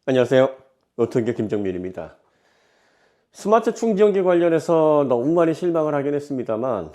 안녕하세요. 노트원교 김정민입니다. 스마트 충전기 관련해서 너무 많이 실망을 하긴 했습니다만,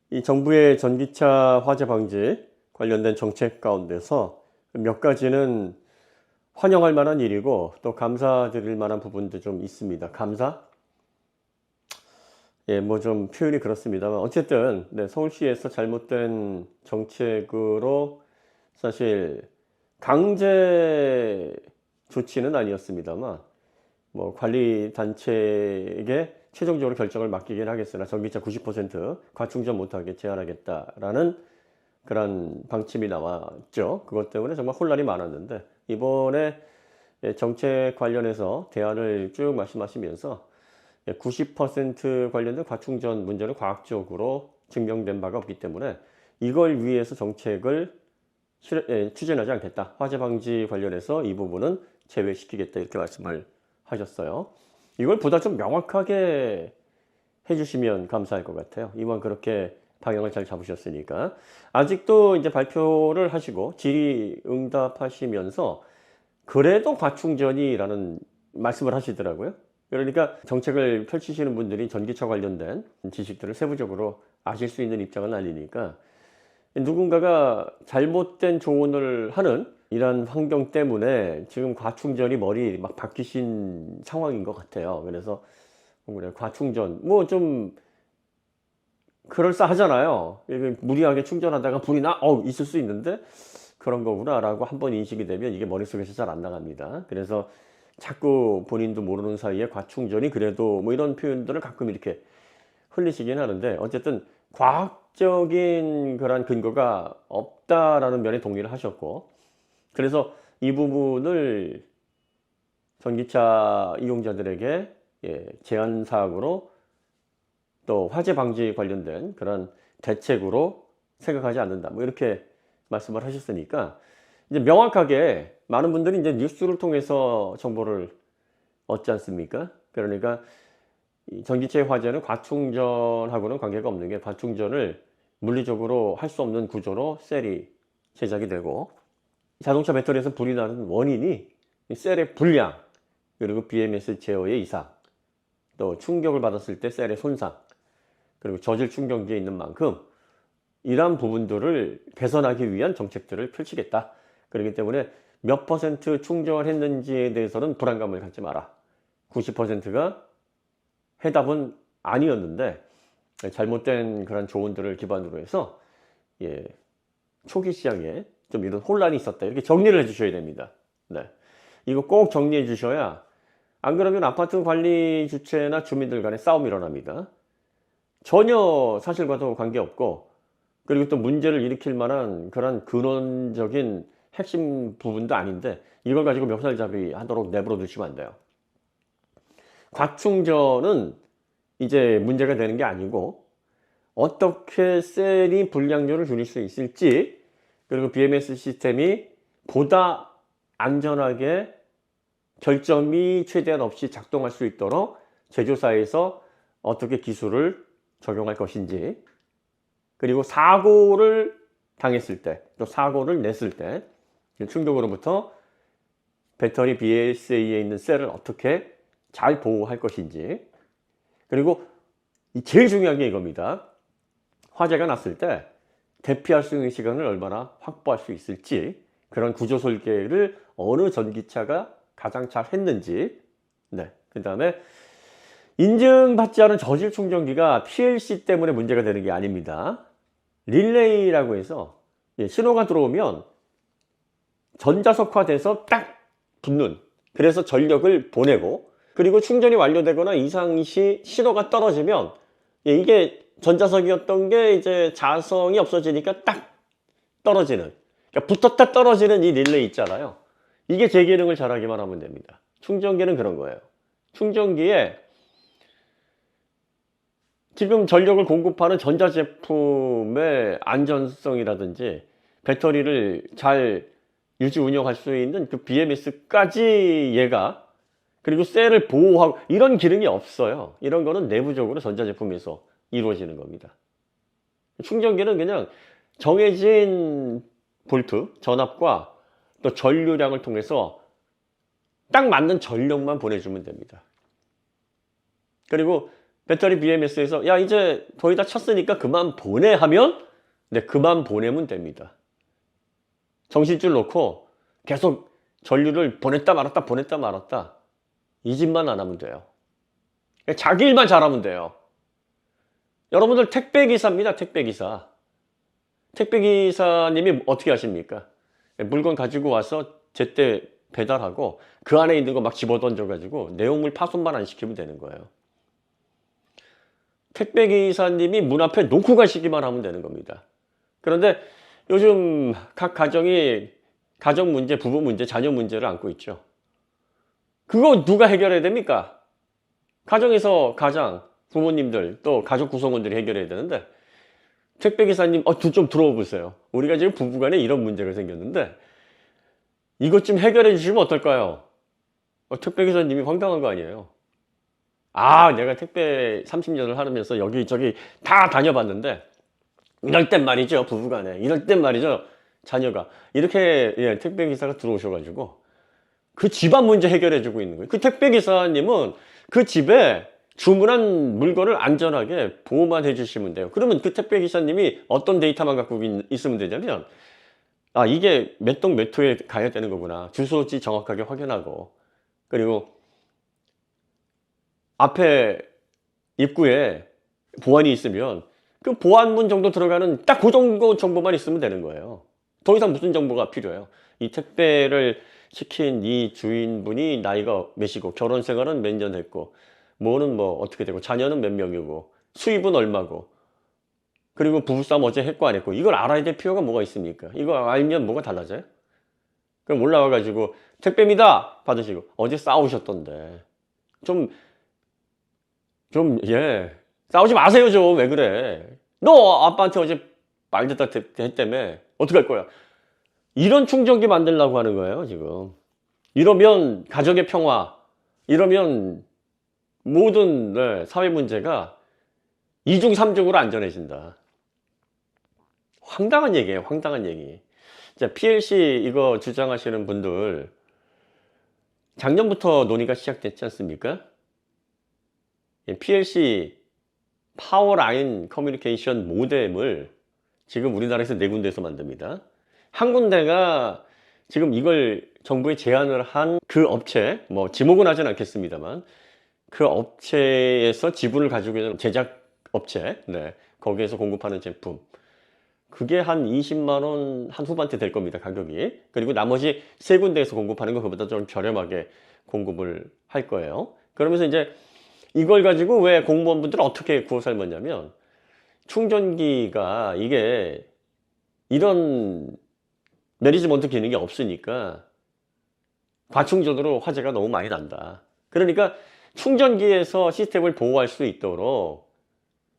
이 정부의 전기차 화재 방지 관련된 정책 가운데서 몇 가지는 환영할 만한 일이고 또 감사드릴 만한 부분도 좀 있습니다. 감사? 예, 뭐 좀 표현이 그렇습니다만 어쨌든 네, 서울시에서 잘못된 정책으로 사실 강제 조치는 아니었습니다만 뭐 관리 단체에게 최종적으로 결정을 맡기긴 하겠으나 전기차 90% 과충전 못하게 제한하겠다라는 그런 방침이 나왔죠. 그것 때문에 정말 혼란이 많았는데 이번에 정책 관련해서 대안을 쭉 말씀하시면서 90% 관련된 과충전 문제는 과학적으로 증명된 바가 없기 때문에 이걸 위해서 정책을 추진하지 않겠다. 화재 방지 관련해서 이 부분은 제외시키겠다. 이렇게 말씀을 하셨어요. 이걸 보다 좀 명확하게 해주시면 감사할 것 같아요. 이왕 그렇게 방향을 잘 잡으셨으니까. 아직도 이제 발표를 하시고 질의응답하시면서 그래도 과충전이라는 말씀을 하시더라고요. 그러니까 정책을 펼치시는 분들이 전기차 관련된 지식들을 세부적으로 아실 수 있는 입장은 아니니까 누군가가 잘못된 조언을 하는 이런 환경 때문에 지금 과충전이 머리 막 박히신 상황인 것 같아요. 그래서 그래, 과충전 뭐 좀 그럴싸하잖아요. 이게 무리하게 충전하다가 불이 있을 수 있는데 그런 거구나라고 한번 인식이 되면 이게 머릿속에서 잘 안 나갑니다. 그래서 자꾸 본인도 모르는 사이에 과충전이 그래도 뭐 이런 표현들을 가끔 이렇게 흘리시긴 하는데 어쨌든 과학적인 그런 근거가 없다라는 면에 동의를 하셨고 그래서 이 부분을 전기차 이용자들에게 제한 사항으로 또 화재 방지 관련된 그런 대책으로 생각하지 않는다. 뭐 이렇게 말씀을 하셨으니까 이제 명확하게 많은 분들이 이제 뉴스를 통해서 정보를 얻지 않습니까? 그러니까 이 전기체 화재는 과충전하고는 관계가 없는 게 과충전을 물리적으로 할 수 없는 구조로 셀이 제작이 되고 자동차 배터리에서 불이 나는 원인이 이 셀의 불량 그리고 BMS 제어의 이상 또 충격을 받았을 때 셀의 손상 그리고 저질 충전기에 있는 만큼 이러한 부분들을 개선하기 위한 정책들을 펼치겠다. 그렇기 때문에 몇 퍼센트 충전했는지에 대해서는 불안감을 갖지 마라. 90%가 해답은 아니었는데 잘못된 그런 조언들을 기반으로 해서 초기 시장에 좀 이런 혼란이 있었다. 이렇게 정리를 해 주셔야 됩니다. 네. 이거 꼭 정리해 주셔야 안 그러면 아파트 관리 주체나 주민들 간에 싸움이 일어납니다. 전혀 사실과도 관계없고 그리고 또 문제를 일으킬 만한 그런 근원적인 핵심 부분도 아닌데 이걸 가지고 멱살잡이 하도록 내버려 두시면 안 돼요. 과충전은 이제 문제가 되는 게 아니고 어떻게 셀이 불량률을 줄일 수 있을지 그리고 BMS 시스템이 보다 안전하게 결점이 최대한 없이 작동할 수 있도록 제조사에서 어떻게 기술을 적용할 것인지 그리고 사고를 당했을 때 또 사고를 냈을 때 충격으로부터 배터리 BSA에 있는 셀을 어떻게 잘 보호할 것인지 그리고 제일 중요한 게 이겁니다. 화재가 났을 때 대피할 수 있는 시간을 얼마나 확보할 수 있을지 그런 구조 설계를 어느 전기차가 가장 잘 했는지 그 다음에 인증받지 않은 저질 충전기가 PLC 때문에 문제가 되는 게 아닙니다. 릴레이라고 해서 신호가 들어오면 전자석화돼서 딱 붙는 그래서 전력을 보내고 그리고 충전이 완료되거나 이상 시 신호가 떨어지면 이게 전자석이었던 게 이제 자성이 없어지니까 딱 떨어지는 그러니까 붙었다 떨어지는 이 릴레이 있잖아요. 이게 제 기능을 잘하기만 하면 됩니다. 충전기는 그런 거예요. 충전기에 지금 전력을 공급하는 전자제품의 안전성이라든지 배터리를 잘 유지 운영할 수 있는 그 BMS까지 얘가 그리고 셀을 보호하고 이런 기능이 없어요. 이런 거는 내부적으로 전자제품에서 이루어지는 겁니다. 충전기는 그냥 정해진 볼트, 전압과 또 전류량을 통해서 딱 맞는 전력만 보내주면 됩니다. 그리고 배터리 BMS에서 야 이제 거의 다 찼으니까 그만 보내 하면 네, 그만 보내면 됩니다. 정신줄 놓고 계속 전류를 보냈다 말았다 보냈다 말았다 이 짓만 안 하면 돼요. 자기 일만 잘하면 돼요. 여러분들 택배기사입니다. 택배기사. 택배기사님이 어떻게 하십니까? 물건 가지고 와서 제때 배달하고 그 안에 있는 거 막 집어던져 가지고 내용물 파손만 안 시키면 되는 거예요. 택배기사님이 문 앞에 놓고 가시기만 하면 되는 겁니다. 그런데 요즘 각 가정이 가정 문제, 부부 문제, 자녀 문제를 안고 있죠. 그거 누가 해결해야 됩니까? 가정에서 가장, 부모님들 또 가족 구성원들이 해결해야 되는데 택배기사님 좀 들어와 보세요. 우리가 지금 부부간에 이런 문제가 생겼는데 이것 좀 해결해 주시면 어떨까요? 택배기사님이 황당한 거 아니에요. 내가 택배 30년을 하면서 여기저기 다 다녀봤는데 이럴 땐 말이죠, 부부간에 이럴 땐 말이죠, 자녀가 이렇게 택배기사가 들어오셔가지고 그 집안 문제 해결해 주고 있는 거예요. 그 택배기사님은 그 집에 주문한 물건을 안전하게 보호만 해주시면 돼요. 그러면 그 택배기사님이 어떤 데이터만 갖고 있으면 되냐면 이게 몇 동 몇 호에 가야 되는 거구나, 주소지 정확하게 확인하고, 그리고 앞에 입구에 보안이 있으면 그 보안문 정도 들어가는 딱 그 정도 정보만 있으면 되는 거예요. 더 이상 무슨 정보가 필요해요? 이 택배를 시킨 이 주인분이 나이가 몇이고 결혼 생활은 몇 년 했고 뭐는 뭐 어떻게 되고 자녀는 몇 명이고 수입은 얼마고 그리고 부부싸움 어제 했고 안 했고 이걸 알아야 될 필요가 뭐가 있습니까? 이거 알면 뭐가 달라져요? 그럼 올라와 가지고 택배입니다 받으시고 어제 싸우셨던데 싸우지 마세요 좀. 왜 그래? 너 아빠한테 어제 말 듣다 했다며 어떡할 거야? 이런 충전기 만들려고 하는 거예요 지금. 이러면 가족의 평화, 이러면 모든 사회 문제가 이중삼중으로 안전해진다. 황당한 얘기예요, 황당한 얘기. 자, PLC 이거 주장하시는 분들 작년부터 논의가 시작됐지 않습니까? PLC 파워라인 커뮤니케이션 모뎀을 지금 우리나라에서 4군데에서 만듭니다. 한 군데가 지금 이걸 정부에 제안을 한 그 업체, 뭐 지목은 하진 않겠습니다만 그 업체에서 지분을 가지고 있는 제작 업체, 거기에서 공급하는 제품, 그게 한 20만 원 한 후반대 될 겁니다, 가격이. 그리고 나머지 3군데에서 공급하는 거 그보다 좀 저렴하게 공급을 할 거예요. 그러면서 이제 이걸 가지고 왜 공무원분들은 어떻게 구워 삶았냐면, 충전기가 이게 이런 매니지먼트 기능이 없으니까 과충전으로 화재가 너무 많이 난다. 그러니까 충전기에서 시스템을 보호할 수 있도록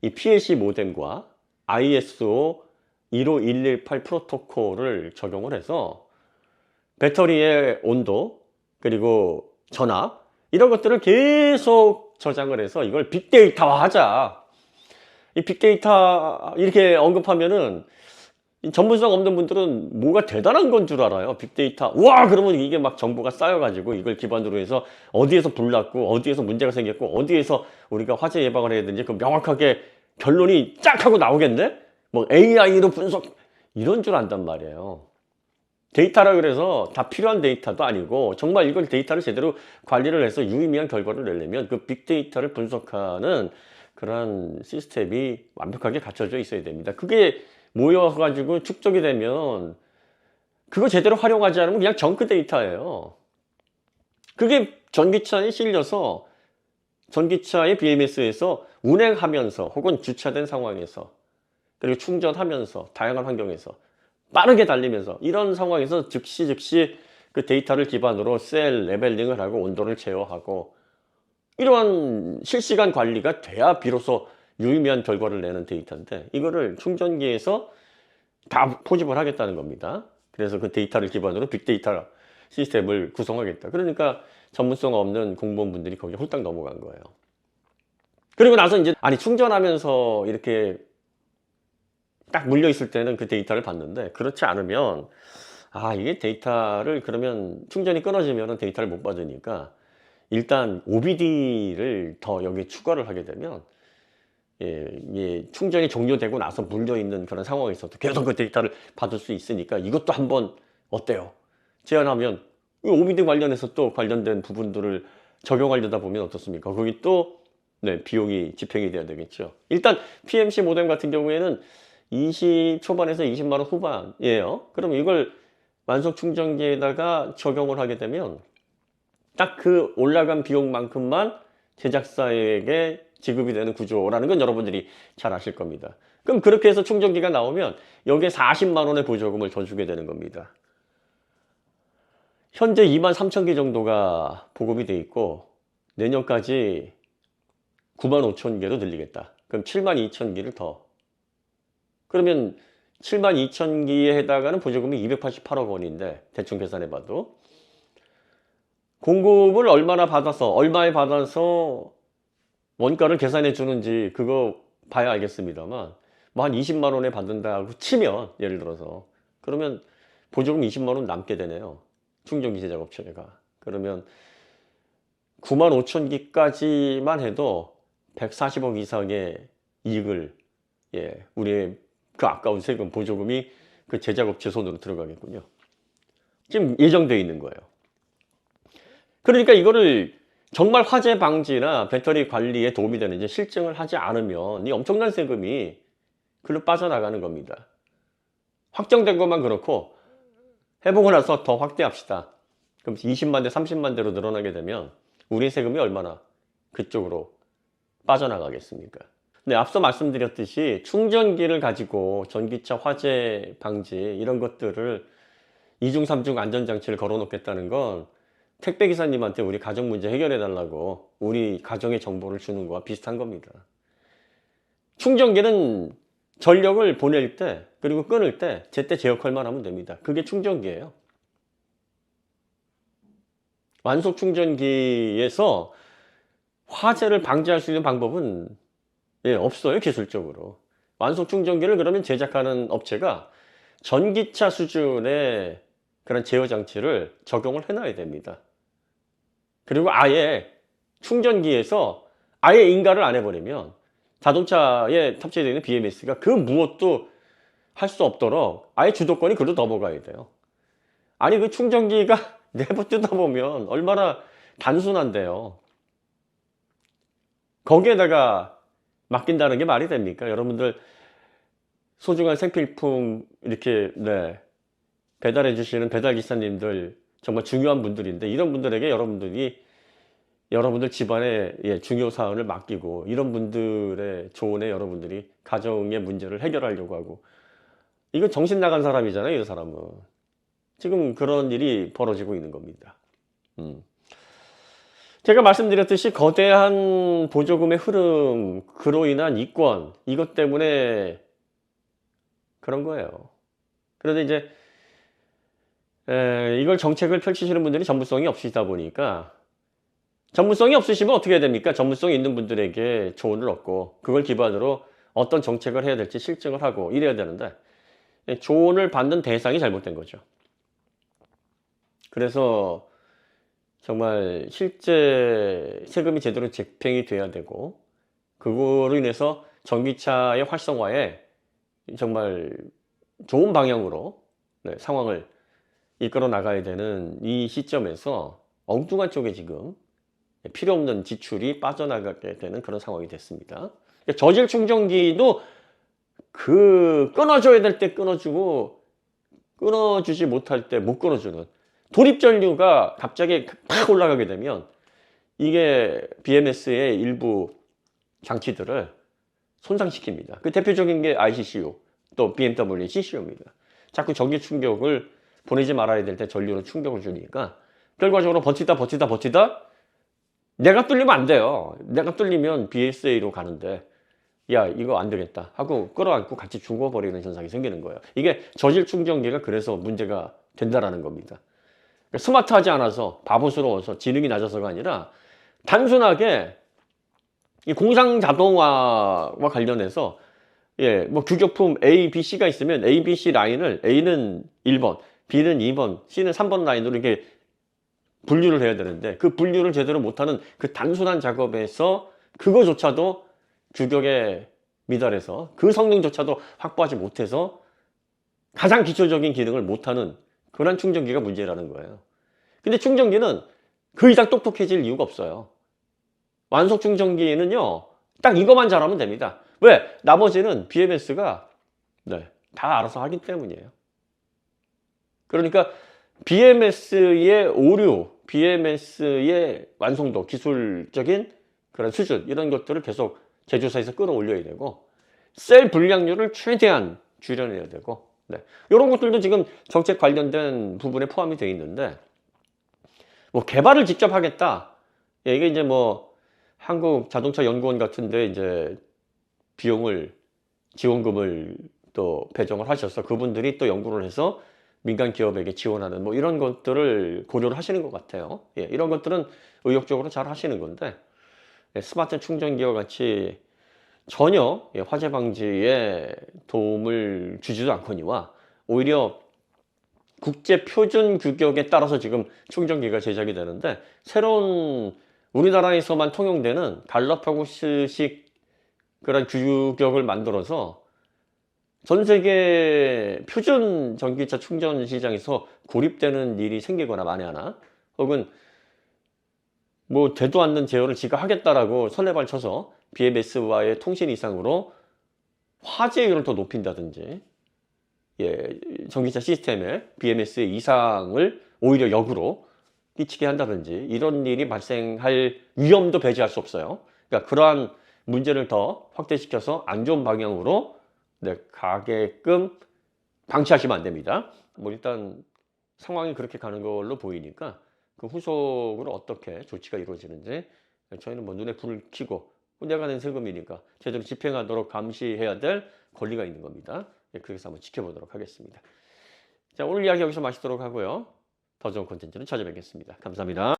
이 PLC 모뎀과 ISO 15118 프로토콜을 적용을 해서 배터리의 온도 그리고 전압 이런 것들을 계속 저장을 해서 이걸 빅데이터화 하자. 이 빅데이터 이렇게 언급하면은 전문성 없는 분들은 뭐가 대단한 건 줄 알아요. 빅데이터. 와, 그러면 이게 막 정보가 쌓여가지고 이걸 기반으로 해서 어디에서 불났고 어디에서 문제가 생겼고 어디에서 우리가 화재 예방을 해야 되는지 그 명확하게 결론이 쫙 하고 나오겠네? 뭐 AI로 분석 이런 줄 안단 말이에요. 데이터라 그래서 다 필요한 데이터도 아니고 정말 이걸 데이터를 제대로 관리를 해서 유의미한 결과를 내려면 그 빅데이터를 분석하는 그런 시스템이 완벽하게 갖춰져 있어야 됩니다. 그게 모여가지고 축적이 되면 그거 제대로 활용하지 않으면 그냥 정크 데이터예요. 그게 전기차에 실려서 전기차의 BMS에서 운행하면서 혹은 주차된 상황에서 그리고 충전하면서 다양한 환경에서 빠르게 달리면서 이런 상황에서 즉시 그 데이터를 기반으로 셀 레벨링을 하고 온도를 제어하고 이러한 실시간 관리가 돼야 비로소 유의미한 결과를 내는 데이터인데 이거를 충전기에서 다 포집을 하겠다는 겁니다. 그래서 그 데이터를 기반으로 빅데이터 시스템을 구성하겠다. 그러니까 전문성 없는 공무원분들이 거기에 홀딱 넘어간 거예요. 그리고 나서 이제 충전하면서 이렇게 딱 물려 있을 때는 그 데이터를 봤는데 그렇지 않으면 이게 데이터를 그러면 충전이 끊어지면 데이터를 못 받으니까 일단 OBD를 더 여기에 추가를 하게 되면 충전이 종료되고 나서 물려있는 그런 상황에 있어도 계속 그 데이터를 받을 수 있으니까 이것도 한번 어때요? 제안하면 이 OBD 관련해서 또 관련된 부분들을 적용하려다 보면 어떻습니까? 거기 또 비용이 집행이 돼야 되겠죠. 일단 PMC 모뎀 같은 경우에는 20 초반에서 20만 원 후반이에요. 그럼 이걸 완속 충전기에다가 적용을 하게 되면 딱 그 올라간 비용만큼만 제작사에게 지급이 되는 구조라는 건 여러분들이 잘 아실 겁니다. 그럼 그렇게 해서 충전기가 나오면 여기에 40만 원의 보조금을 더 주게 되는 겁니다. 현재 2만 3천 개 정도가 보급이 돼 있고 내년까지 9만 5천 개로 늘리겠다. 그럼 7만 2천 개를 더. 그러면 7만 2천 개에 해당하는 보조금이 288억 원인데 대충 계산해 봐도 공급을 얼마에 받아서 원가를 계산해 주는지 그거 봐야 알겠습니다만 뭐 한 20만 원에 받는다고 치면 예를 들어서 그러면 보조금 20만 원 남게 되네요. 충전기 제작업체가. 그러면 9만 5천 기까지만 해도 140억 이상의 이익을 우리의 그 아까운 세금 보조금이 그 제작업체 손으로 들어가겠군요. 지금 예정되어 있는 거예요. 그러니까 이거를 정말 화재 방지나 배터리 관리에 도움이 되는지 실증을 하지 않으면 이 엄청난 세금이 글로 빠져나가는 겁니다. 확정된 것만 그렇고 해보고 나서 더 확대합시다. 그럼 20만 대, 30만 대로 늘어나게 되면 우리 세금이 얼마나 그쪽으로 빠져나가겠습니까? 네, 앞서 말씀드렸듯이 충전기를 가지고 전기차 화재 방지 이런 것들을 2중, 3중 안전장치를 걸어 놓겠다는 건 택배기사님한테 우리 가정 문제 해결해 달라고 우리 가정의 정보를 주는 거와 비슷한 겁니다. 충전기는 전력을 보낼 때 그리고 끊을 때 제때 제 역할만 하면 됩니다. 그게 충전기예요. 완속 충전기에서 화재를 방지할 수 있는 방법은 없어요, 기술적으로. 완속 충전기를 그러면 제작하는 업체가 전기차 수준의 그런 제어 장치를 적용을 해놔야 됩니다. 그리고 아예 충전기에서 아예 인가를 안 해버리면 자동차에 탑재되어 있는 BMS가 그 무엇도 할 수 없도록 아예 주도권이 그로 넘어가야 돼요. 아니 그 충전기가 내버 뜯어보면 얼마나 단순한데요. 거기에다가 맡긴다는 게 말이 됩니까? 여러분들 소중한 생필품 이렇게 배달해 주시는 배달기사님들 정말 중요한 분들인데 이런 분들에게 여러분들 집안의 중요 사안을 맡기고 이런 분들의 조언에 여러분들이 가정의 문제를 해결하려고 하고 이거 정신 나간 사람이잖아요, 이 사람은. 지금 그런 일이 벌어지고 있는 겁니다. 제가 말씀드렸듯이 거대한 보조금의 흐름, 그로 인한 이권, 이것 때문에 그런 거예요. 그런데 이제 이걸 정책을 펼치시는 분들이 전문성이 없으시다 보니까 전문성이 없으시면 어떻게 해야 됩니까? 전문성이 있는 분들에게 조언을 얻고 그걸 기반으로 어떤 정책을 해야 될지 실증을 하고 이래야 되는데 조언을 받는 대상이 잘못된 거죠. 그래서 정말 실제 세금이 제대로 집행이 돼야 되고 그거로 인해서 전기차의 활성화에 정말 좋은 방향으로 상황을 이끌어 나가야 되는 이 시점에서 엉뚱한 쪽에 지금 필요 없는 지출이 빠져나가게 되는 그런 상황이 됐습니다. 저질 충전기도 그 끊어줘야 될 때 끊어주고 끊어주지 못할 때 못 끊어주는 도립전류가 갑자기 팍 올라가게 되면 이게 BMS의 일부 장치들을 손상시킵니다. 그 대표적인 게 ICCU 또 BMW CCU입니다. 자꾸 전기 충격을 보내지 말아야 될 때 전류로 충격을 주니까 결과적으로 버티다 내가 뚫리면 안 돼요. 내가 뚫리면 BSA로 가는데 야 이거 안 되겠다 하고 끌어안고 같이 죽어버리는 현상이 생기는 거예요. 이게 저질 충전기가 그래서 문제가 된다라는 겁니다. 스마트하지 않아서 바보스러워서 지능이 낮아서가 아니라 단순하게 이 공상 자동화와 관련해서 뭐 규격품 A, B, C가 있으면 A, B, C 라인을 A는 1번, B는 2번, C는 3번 라인으로 이렇게 분류를 해야 되는데 그 분류를 제대로 못하는 그 단순한 작업에서 그거조차도 규격에 미달해서 그 성능조차도 확보하지 못해서 가장 기초적인 기능을 못하는 그런 충전기가 문제라는 거예요. 근데 충전기는 그 이상 똑똑해질 이유가 없어요. 완속 충전기는요, 딱 이것만 잘하면 됩니다. 왜? 나머지는 BMS가 다 알아서 하기 때문이에요. 그러니까 BMS의 오류, BMS의 완성도, 기술적인 그런 수준 이런 것들을 계속 제조사에서 끌어올려야 되고 셀 불량률을 최대한 줄여내야 되고 이런 것들도 지금 정책 관련된 부분에 포함이 되어 있는데 뭐 개발을 직접 하겠다. 이게 이제 뭐 한국자동차연구원 같은데 이제 비용을 지원금을 또 배정을 하셔서 그분들이 또 연구를 해서 민간 기업에게 지원하는 뭐 이런 것들을 고려를 하시는 것 같아요. 이런 것들은 의욕적으로 잘 하시는 건데 스마트 충전기와 같이 전혀 화재 방지에 도움을 주지도 않거니와 오히려 국제 표준 규격에 따라서 지금 충전기가 제작이 되는데 새로운 우리나라에서만 통용되는 갈라파고스식 그런 규격을 만들어서 전 세계 표준 전기차 충전 시장에서 고립되는 일이 생기거나 만에 하나 혹은 뭐 되도 않는 제어를 지가 하겠다라고 설레발 쳐서 BMS와의 통신 이상으로 화재율을 더 높인다든지 전기차 시스템에 BMS의 이상을 오히려 역으로 끼치게 한다든지 이런 일이 발생할 위험도 배제할 수 없어요. 그러니까 그러한 문제를 더 확대시켜서 안 좋은 방향으로 가게끔 방치하시면 안 됩니다. 뭐 일단 상황이 그렇게 가는 걸로 보이니까 그 후속으로 어떻게 조치가 이루어지는지 저희는 뭐 눈에 불을 켜고 내가 낸 세금이니까 제대로 집행하도록 감시해야 될 권리가 있는 겁니다. 그렇게 해서 한번 지켜보도록 하겠습니다. 자, 오늘 이야기 여기서 마치도록 하고요. 더 좋은 콘텐츠로 찾아뵙겠습니다. 감사합니다.